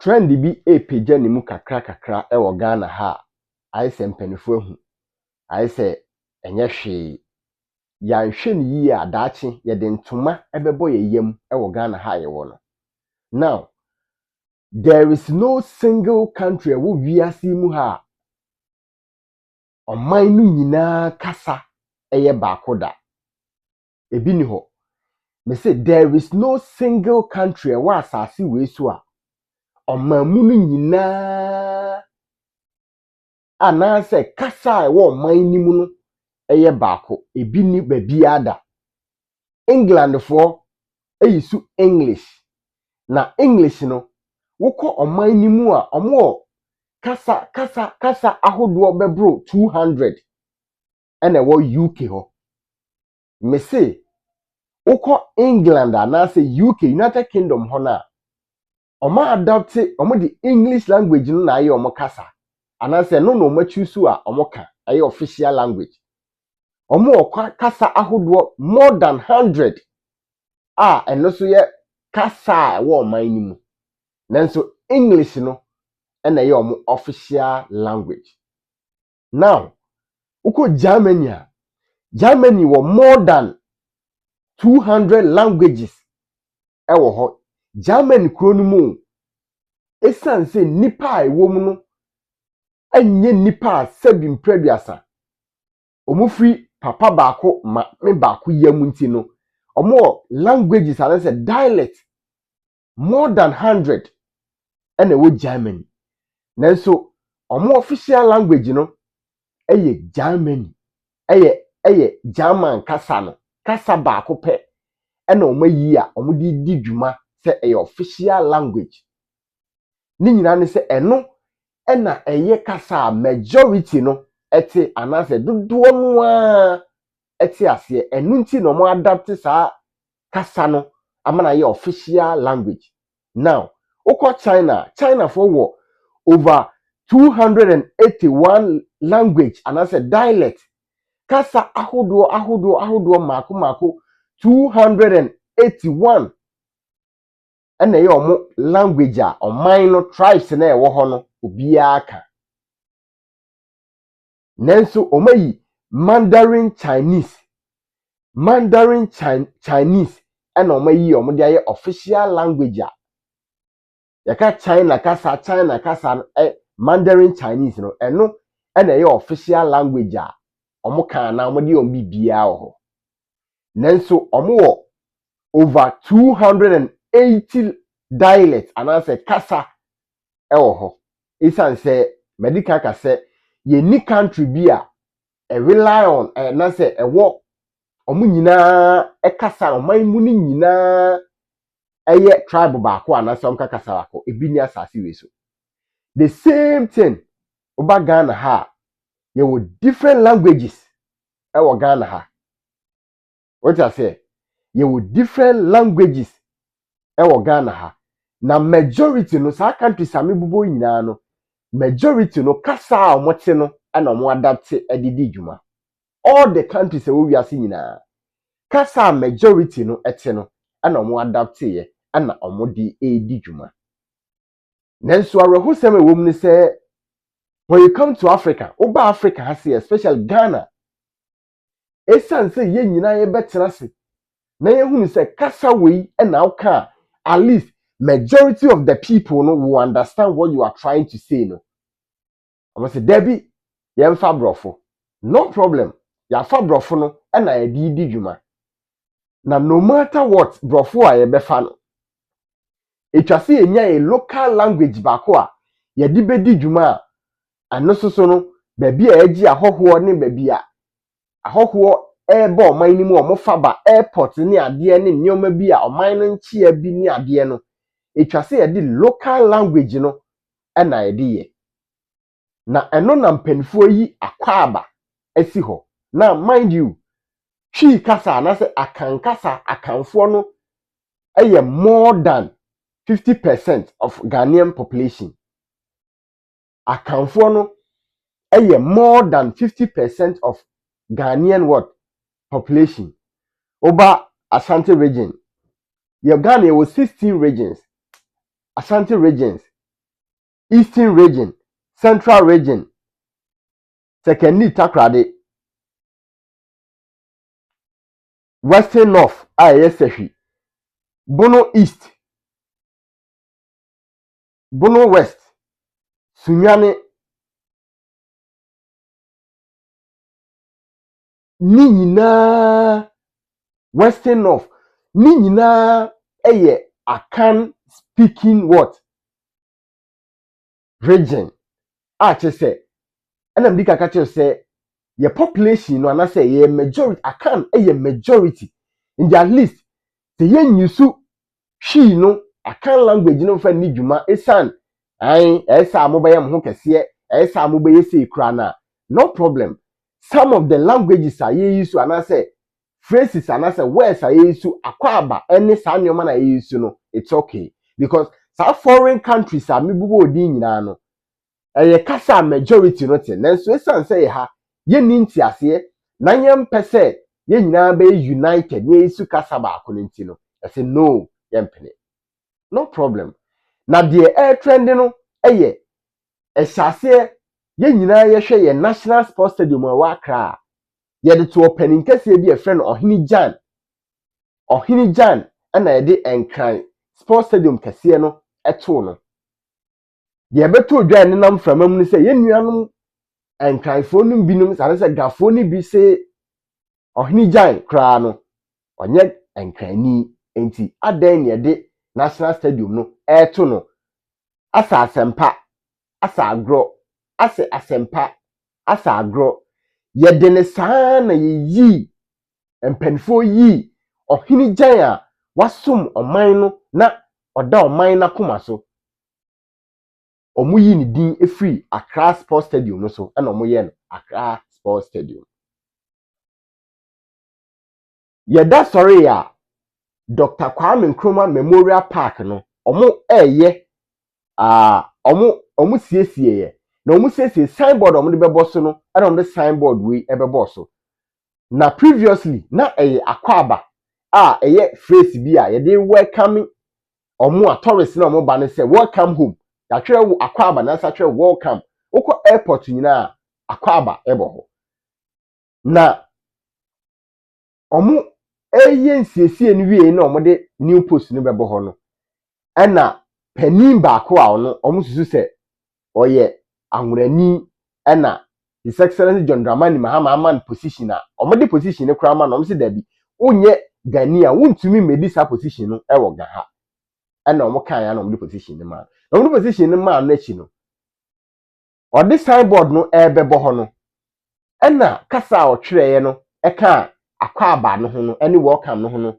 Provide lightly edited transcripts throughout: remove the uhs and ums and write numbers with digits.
trend bi epagya ne mu kakra e wo Ghana ha ayi sɛ mpanifo ahu ayi sɛ enye hwee yanhwe ne yi a daache ye de ntoma ebebo ye yam e wo Ghana ha ye wo no. Now there is no single country wo wiase mu ha ɔman no nyinaa kasa eye baako da ebi ni ho. Me say there is no single country wa asase we so a ɔman mu no nyinaa anaasɛ kasa wo ɔman ni mu no eye baako ebi ni baabi ada. England for eyisu English na English no wokɔ ɔman ni mu a ɔmo kasa ahodoɔ bɛbro 200 ɛna ɛwɔ UK ho. Me say wokɔ England anaasɛ UK United Kingdom ho na ɔmo adopt ɔmo di English language no na ayɛ ɔmo kasa anaasɛ no na ɔmo choose a ɔmo ka ayɛ official language. Ɔmo kasa ahodoɔ more than 100 a ɛno so yɛ kasa ɛwɔ ɔman ni mu. Nanso English no ɛna ɛyɛ ɔmo official language. Now wokɔ Germany a Germany wɔ more than 200 languages ɛwɔ hɔ. Germany kuro no mu esan sɛ nipa a ɛwɔ mu no enye nipa a sebi mpreduasa. Ɔmo free papa baako ma me baako yam nti no ɔmo languages are say dialect more than 100 ɛna ɛwɔ Germany. Nanso ɔmo official language no ɛyɛ Germany ɛyɛ German kasa no kasa baako pɛ ɛna ɔmo yi a ɔmo di dwuma sɛ ɛyɛ official language. Ni nyina ne sɛ ɛno ɛna ɛyɛ kasa majority no ɛte anaasɛ dodoɔ no a ɛte aseɛ. Ɛno nti na ɔmo adapt saa kasa no ama na yɛ official language. Now wokɔ China for wɔ over 281 language anaasɛ dialect kasa ahodoɔ mako 281 ɛna ɛyɛ ɔmo language a ɔman no tribes na ɛwɔ hɔ no obiara ka. Nanso ɔmo yi Mandarin Chinese ɛna ɔmo yi ɔmo de ayɛ official language a yɛka China kasa no Mandarin Chinese no ɛno ɛna ɛyɛ official language a ɔmo kan na ɔmo de ɔmo bibiara wɔ hɔ. Nanso ɔmo wɔ over 280 dialect anaasɛ kasa ɛwɔ hɔ. Esan sɛ medical kasa yɛni country bi a rely on na sɛ ɛwɔ ɔmo nyinaa ɛkasa ɔman mu ni nyinaa ɛyɛ tribe baako anaasɛ ɔmo kasa baako ebi ni asase we so. The same thing oba Ghana ha yɛwɔ different languages ɛwɔ Ghana ha. What I say yɛwɔ different languages ɛwɔ Ghana ha. Na majority no saa country same bubo nyinaa no majority no kasa a ɔmo te no ɛna ɔmo adapt ɛdidi dwuma. All the countries ɛwɔ wiase nyinaa kasa a majority no ɛte no ɛna ɔmo adapt yɛ ɛna ɔmo di edi dwuma. Nanso awerɛhosɛm ɛwɔ mu ne sɛ when you come to Africa, oba Africa ha say especially Ghana esan sɛ yɛn nyinaa yɛbɛtena se na yɛhunu sɛ kasa wei ɛna ɔka at least majority of the people no will understand what you are trying to say no. I say Debbie yɛmfa brɔfo no problem yɛafa brɔfo no ɛna yɛde di dwuma. Na no matter what brɔfo a yɛbɛfa no etwa sɛ yɛnya a local language baako a yɛde bedi dwuma a ano so no baabi a yɛgye ahɔhoɔ ne baabi a ahɔhoɔ ɛbɔ ɔman ni mu ɔmo fa ba airport ne adeɛ ne nneɛma bi a ɔman no nkyia bi ne adeɛ no etwa sɛ yɛde local language no ɛna yɛde yɛ. Na ɛno na mpanifo yi Akwaaba asi hɔ. Na mind you twi kasa anaasɛ Akan kasa akanfoɔ no ɛyɛ more than 50% of Ghanaian population. Akanfoɔ no ɛyɛ more than 50% of Ghanaian what population. Oba Ashanti region. Your Ghana was 16 regions. Ashanti regions Eastern region, Central region, secondly takrade, Western North, Sehi, Bono East, Bono West, Sunyane, ni nyinaa Western North, ni nyinaa Akan speaking what region. Say, and I'm dika say, your population no ana say ye majority Akan majority in their list. The yen yusu she no Akan language no fa ni dwuma esan esa mobile mo kese esa mobile say krana. No problem. Some of the languages are ye use ana say phrases ana say words are ye use Akwaaba any sa nyoma na ye use no, it's okay because some foreign countries are mibubo odi nyina no kasa majority no te nanso esan say ha ye ninti ase na yem pese ye nyina be united ye isu kasa ba akonti no I say no yempene no problem na de air trend no esase ye nyina ye hwe ye national sports stadium wa Accra ye de to opening kase bi e friend ohini jan na ye de enkran sports stadium kase no eto no ye beto dwan ne nam framam ni say ye nuanom enkranfo no binum sare se gafo ni bi se ohini jan kra no onye enkrani enti adan ne de national stadium no eto no asa asempa asa agro ase asempa asa agro ye de ne saa na ye yi empanfo yi ohini jan a wasum oman no na oda oman na koma so omuyi ni din efiri Accra Sports Stadium no so na omoye no Accra Sports Stadium. Yeda sorry ya Dr. Kwame Nkrumah Memorial Park no omo siesie ye na omo siesie signboard omo de bebo so no na omo de signboard we ebebo so na previously na Akwaaba phrase bi a ye de welcome omo tourists na omo ba ne say welcome home ya twere Akwaaba na sa twere welcome oko airport nyina Akwaaba ebo na omo nsiesie no wie na omo de new post no bebo ho no na panin baako a ono omo susu se oye anwurani na His Excellency John Dramani Mahama man position a omo de position ne kura ma na omo se dabi onye Gani a wontumi medi sa position no ewo gaha na omo kan ya na omo de position ne ma na omo de position ne ma na chi no o de signboard no ebebo ho no na kasa o twereye no ka Akwaaba no ho no any welcome no ho no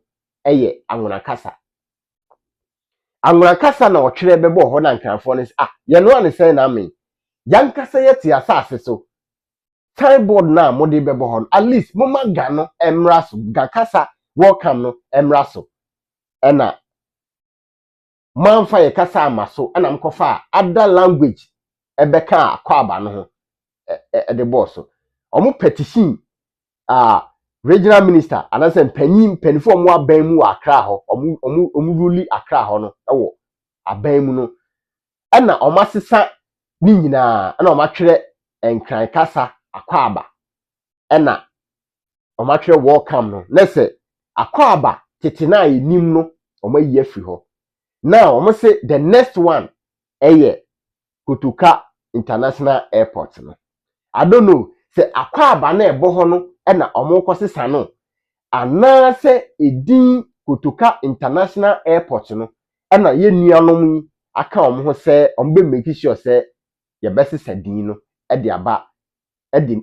anwura kasa na o twere bebo ho na nkanfo ne ye no an say na me yankasa yete asase so signboard na mo de bebo ho at least mo maga no emraso ga kasa welcome no emraso na manfa ye kasa amaso na mkofa other language ebeka Akwaaba no ho de boss omo petition regional minister anase penifo mo aban mu Accra ho omo ruli Accra ho no ewo aban mu no na omo asesa ni nyina na omo atwere enkran kasa Akwaaba na omo atwere welcome no nese Akwaaba tete na enim no omo yi afiri ho now omo say the next one Kotoka International Airport no I don't know say Akwaaba na ebo ho no na omo kwosesa no ana se edin Kotoka International Airport no na ye nuanom yi aka omo ho se omo be make sure se ye besesa din no de aba de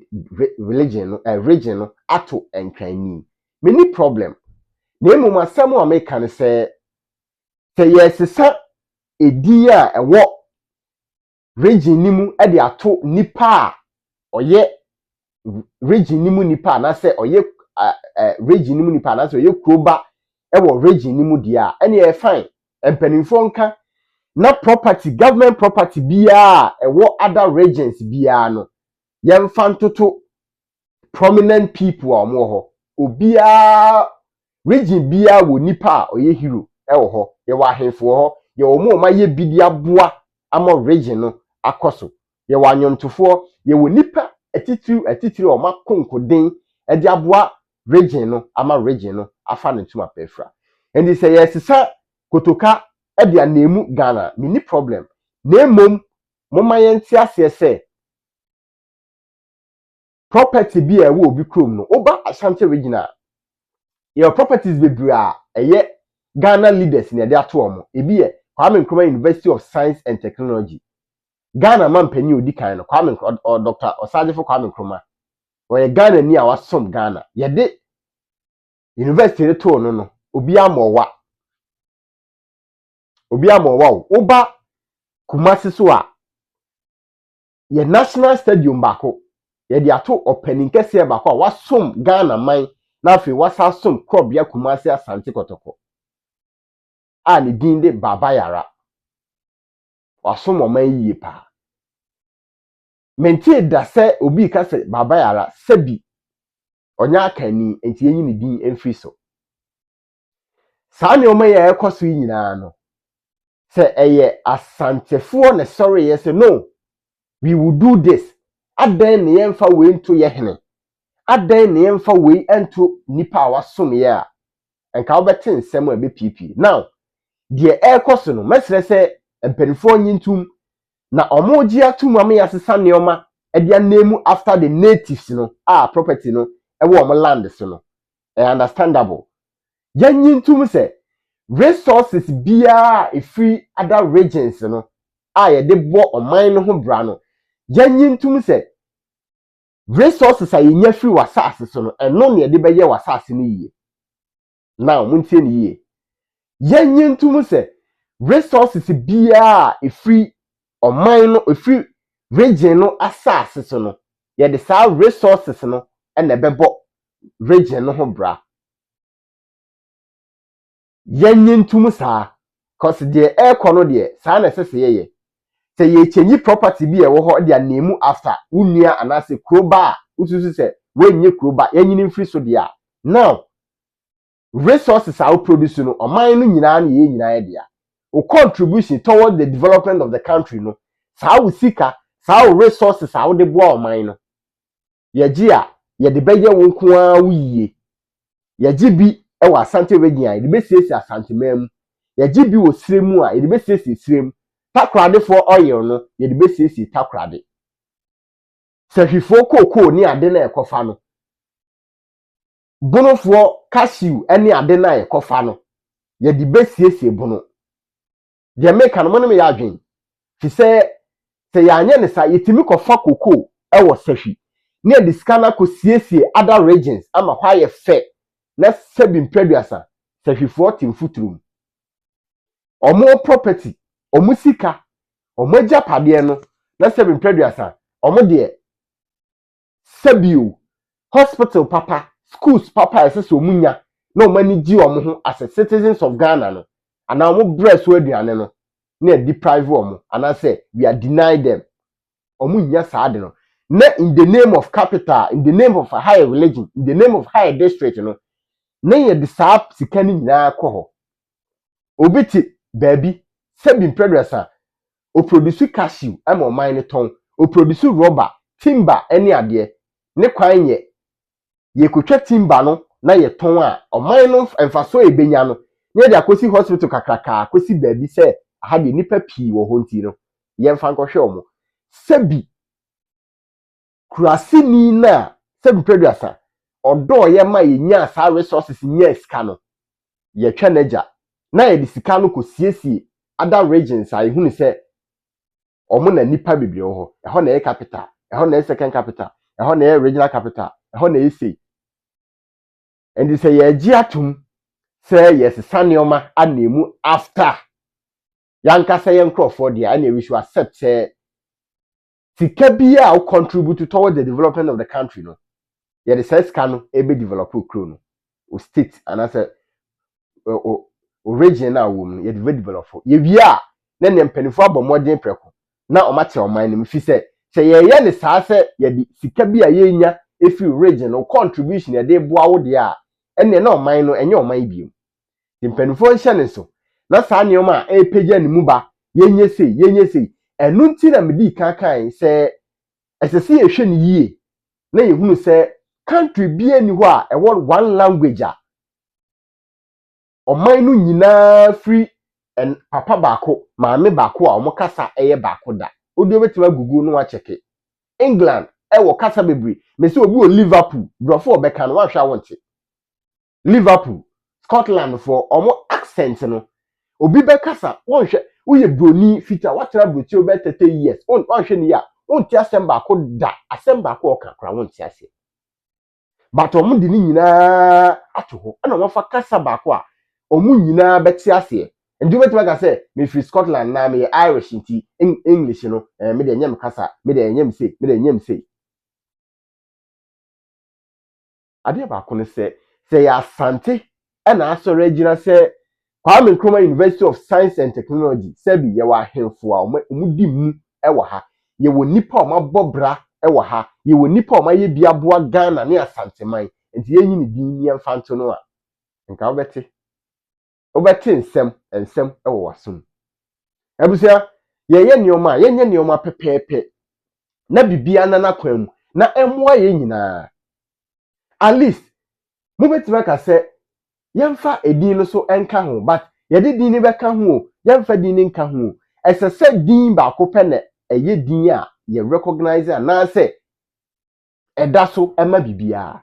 religion no region no ato enkrani many problem na emu masam o make kan se yesesa edin a ewo region ni mu de ato nipa a oye region ni mu nipa na se oye region ni mu nipa na se oye kroba ewo region ni mu dia ene fine empanimfo nka na property government property biya ewo other regions biya no yemfa ntoto prominent people a omo ho obiya region biya wo nipa oye hero ewo ho ye wa ahemfo ho ye omo ma ye bidia boa ama region no akoso ye wanyomtofo ye wonipa atitiri o makonkoden e de aboa region no ama region no afa ne ntuma pefra endi say yesisa kotoka e de anemu Ghana mini problem na emom moma yenti ase se property bi e wo obi krom no oba Ashanti regional your properties bebra eye Ghana leaders ne de ato omo ebi ye Kwame Nkrumah University of Science and Technology Ghana man pani odi kan no Kwame or Dr. Osajefo Kwame Nkrumah or Ghana ni a wasom Ghana ye de university ne to no obi amowa oba Kumasi so a ye national stadium bako ye de ato opening kese bako a wasom Ghana man na afi wasa som club ya Kumasi Asante Kotoko a ne din de Baba Yara wasom oman yiye pa mentie da se obi ka se Baba Yara sebi onya akani enti yenyi ne din emfiri so saa ne oman ye ekoso nyina no se eye asantefo ne sorry yes no we will do this adan ne yemfa we nto ye hene adan ne yemfa we ento nipa wasom ye a enka obete nsem a be pp now de ekoso no mesre se empanifo nyintum na omoji atum am yasesa neoma e de name after the natives no property no e wo om land so no understandable yanyintum se resources bia e free other regions no ye de bo oman no ho bra no yanyintum se resources anya free wasase so no eno ne de be ye wasase no yie now muntie ne yie yanyintum se resources bia e free oman no e free region no asase so no ye de sa resources no na bebo region no ho bra yanyintum sa cause de ekono de sa na sese ye se ye chenyi property bi e wo ho de anemu after unua anase kroba ususu se wenye kroba yanyini free so de a now resources are produce no oman no nyina na ye nyina ye dia o contribution toward the development of the country no sa wo sika sa wo resources a wo de boa oman no ye gi a ye de beye wo nko a wo yie ye gi bi e wa Asante region ye de be siesi Asante mam ye gi bi wo sremu a ye de be siesi srem takrade for oil no ye de be siesi takrade sahwifo kokoo ni ade na ekofa no bonofo cashew ene ade na ekofa no ye de be siesi bono de make no mo me ya adwen fi se ya anya ne sa yetimi kofa kokoo e wo sahwi ne de scanner ko siesie other regions ama kwa ye fe na sebi mpreduasa sahwifo timfutrum omo property omo sika omo agapade no na sebi mpreduasa omo de sebio hospital papa schools papa esese omunya na omo ani gi omo ho as citizens of Ghana no ana omo breso aduane no na deprive omo ana say we are denied them omo nya saade no na in the name of capital in the name of a higher religion in the name of higher district no na ye de sa sika ni nyina ko ho obiti baby sebi mpreduasa o produce cashew ama o mine ton o produce rubber timber any ade ne kwan ye kotwa timber no na ye ton a o mine no emfaso ebenya no ne de akosi hospital kakraka akosi baby se aha de nipa pii wo ho nti no ye mfa nkɔhwe omo sebi kurasi ni na sebi mpreduasa odo ye ma ye nya sa resources nya sika no ye twa naja na ye de sika no ko siesie other regions a ehunu se omo na nipa bibire ho eho na ye capital eho na ye second capital eho na ye regional capital eho na ye say and say ye gi atum say yes saneoma anemu after yanka say ye nkrofo dia na we should accept say sika bia o contribute toward the development of the country no ye the say sika no e be develop okro no o state and as o region na wo no ye develop ye wi a na ne mpanifo abomodin preko na o mate o man no fi se ye ne saa se ye di sika bia ye nya efi region no contribution ye de boa wo de a ene na o man no enye o man biom mpanifo nhye ne so na saa ne o ma e pagya ne mu ba ye nye sei enu nti na medi kan se esese ye hwe ni yie na ye hunu se country bia ni ho a one language a oman no nyina free and papa baako maame baako a omo kasa eye baako da odi obetima gugu no wa cheke England wo kasa bebri me se obi o Liverpool brofo obeka no wa hwa wonte Liverpool Scotland for omo accent no obi be kasa won hwe uye broni fita watera brochi obe 30 years won hwe ni ya won ti asem baako da asem baako okakra won ti ase but omo di ni nyina ato ho na omo fa kasa baako a omo nyina beti ase ndi betima ka say me free Scotland na me Irish nti English no me de nyem kasa me de nyem say ade baako ne say ya asante na aso regional say Kwame Nkrumah University of Science and Technology sebi ye wa ahemfo a omo di mu wo ha ye wo nipa o mabobra wo ha ye wo nipa o maye biaboa Ghana ne asanteman nti ye nyini din ye mfanto no a nka obeti nsem wo wasum abusia ye nye nioma pepepe na bibia na kwam na emwa ye nyina at least mo betima ka se yemfa edin no so enka ho but yede din ni beka ho yemfa din ni nka ho esese din ba ko pe na eye din a ye recognize na se eda so ema bibia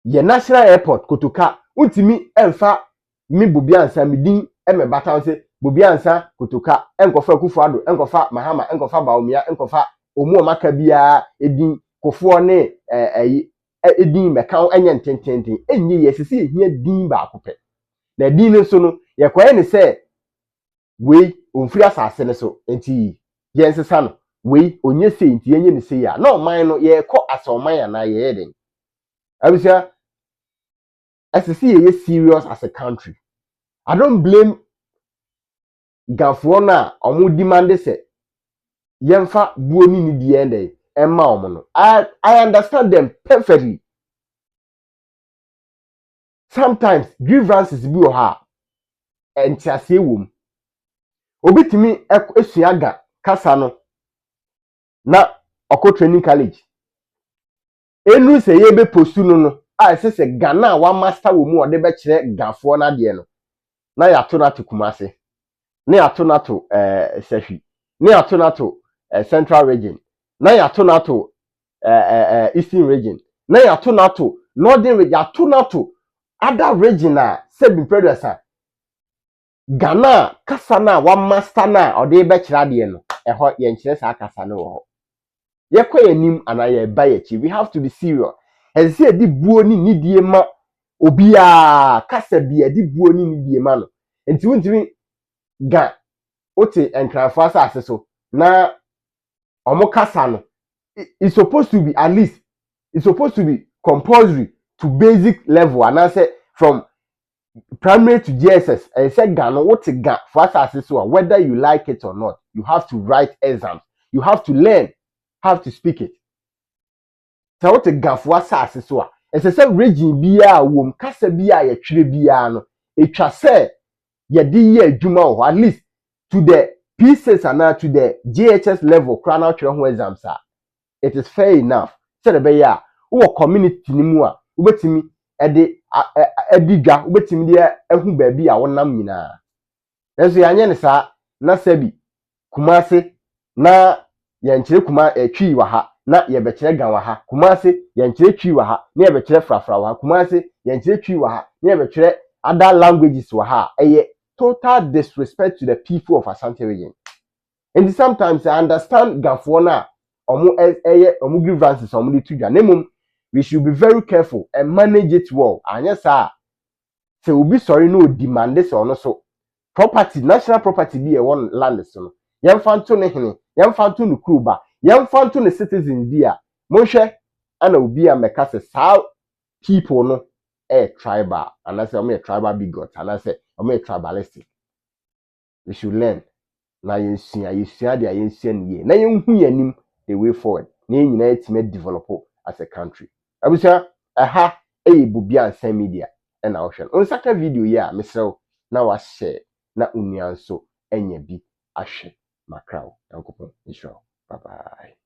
ye national airport Kotoka untimi emfa mi bobia ansa mi din emebata se bobia ansa Kotoka enkofa Kufuado enkofa Mahama enkofa Baumia enkofa omu omaka bia edin Kofo ne edin meka enye ntententen enye yesisi ehia din ba akopɛ na din no so no ye kwaye ne se we onfiri asase ne so enti ye nsesa no we onye sei enti enye ne sei a na oman no ye kɔ asoman ya na ye den abusia esisi ye serious as a country. I don't blame Gafo na omo demand se yemfa buoni ni die ndey emma omo no I understand them perfectly. Sometimes grievances bi o ha entiase wom obitimi esuaga kasa no na oko training college enu se ye be postu no a se Ghana wa master wo mu ode be kire Gafo na de no na ya to na Kumase na ya to na to Sehwi na ya to na to Central region na ya to na to Eastern region na ya to na to Northern region ya to na to other region a seven predecessor Ghana kasa na wa master na ode be kira de no eho ye nkire sa kasa no ho ye kwa nim ana ye ba ye chi. We have to be serious and say di buo ni nidie ma obia kasa bia di buo ni nidie ma no enti wontimi ga ote enkrafo asase so na omo kasa no it's supposed to be at least it's supposed to be compulsory to basic level and I say from primary to GSS and say Ghana what ga for asase so whether you like it or not you have to write exams you have to learn how to speak it so what ga for asase so and say region bia wom kasa bia ye twire bia no etwa say ye di ye adwuma ho at least to the pieces and to the GHS level crown out your exams are it is fair enough say the be ya wo community ni mu a ubetimi edigwa ubetimi de ehu ba bi a wonam nyina enso ya anye ne sa na sabi Kumase na ye nkire kuma etwi wa ha na ye bekire gan wa ha Kumase ye nkire twi wa ha na ye bekire frafra wa ha Kumase ye nkire twi wa ha na ye bekire other languages wa ha eye total disrespect to the people of Asante region. And sometimes I understand Gafo na omu grievances omu di tudwa nemum we should be very careful and manage it well. Anya sa se obi sorry no demand this or no so property national property be a one land so yemfa nto ne hene yemfa nto ne kuruba yemfa nto ne citizen dia monhwe ana obi a meka se sa people no tribal and I say I'm a tribal bigot and I say I'm a tribalistic. We should learn na yensua de yensua ne na yenhu yanim the way forward na nyina etime develop as a country abusia aha bubia ansa media na ohwe on saka video ya mesrew na wa share na unuanso enya bi ahwe makraw yankopon Israel bye bye.